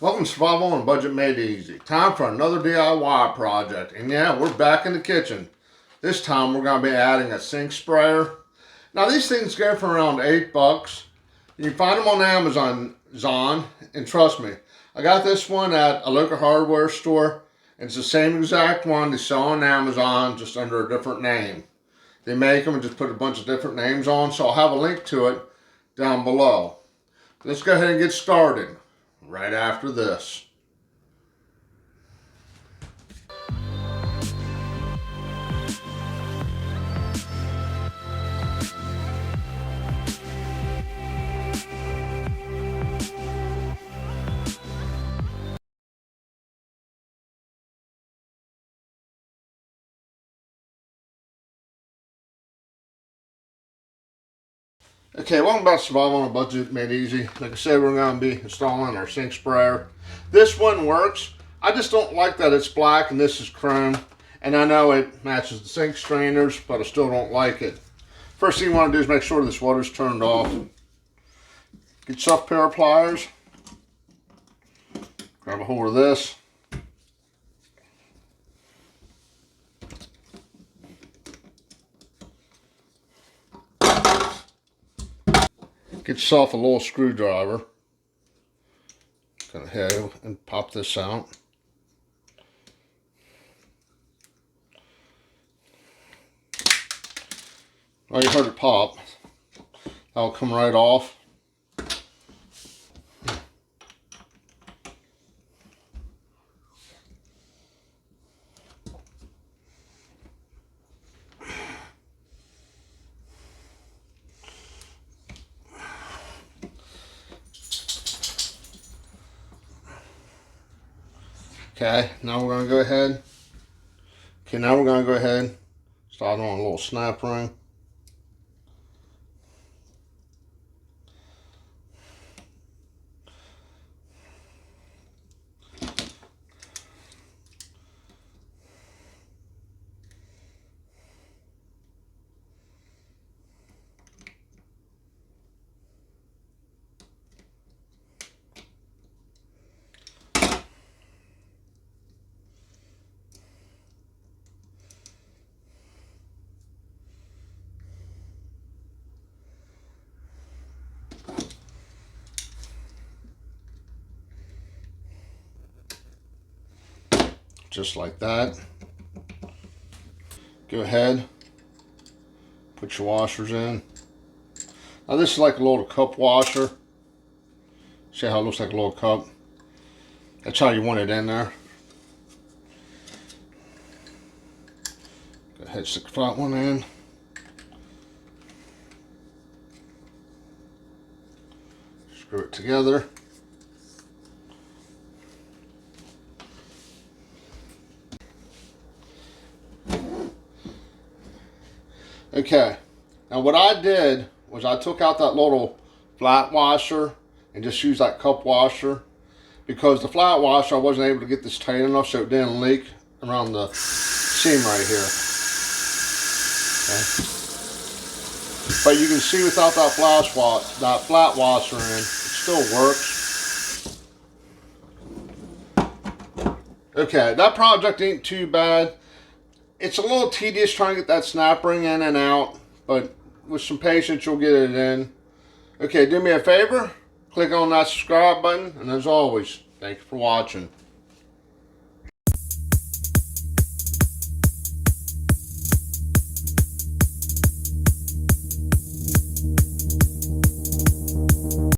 Welcome to Survival on a Budget Made Easy. Time for another DIY project. And yeah, we're back in the kitchen. This time we're going to be adding a sink sprayer. Now these things go for around $8. You can find them on Amazon. And trust me, I got this one at a local hardware store. And it's the same exact one they sell on Amazon, just under a different name. They make them and just put a bunch of different names on. So I'll have a link to it down below. Let's go ahead and get started right after this. Okay, welcome back to Survival on a Budget Made Easy. Like I said, we're going to be installing our sink sprayer. This one works. I just don't like that it's black and this is chrome. And I know it matches the sink strainers, but I still don't like it. First thing you want to do is make sure this water's turned off. Get yourself a pair of pliers. Grab a hold of this. Get yourself a little screwdriver. Go ahead and pop this out. Oh, you heard it pop. That'll come right off. Okay, now we're going to go ahead. Okay, now we're going to go ahead and start on a little snap ring. Just like that. Go ahead, put your washers in. Now this is like a little cup washer. See how it looks like a little cup? That's how you want it in there. Go ahead, stick the flat one in. Screw it together. Okay, now what I did was I took out that little flat washer and just used that cup washer, because the flat washer I wasn't able to get this tight enough so it didn't leak around the seam right here. Okay. But you can see without that flat washer in, it still works. Okay, that project ain't too bad. It's a little tedious trying to get that snap ring in and out, but with some patience you'll get it in. Okay, do me a favor, click on that subscribe button, and as always, thank you for watching.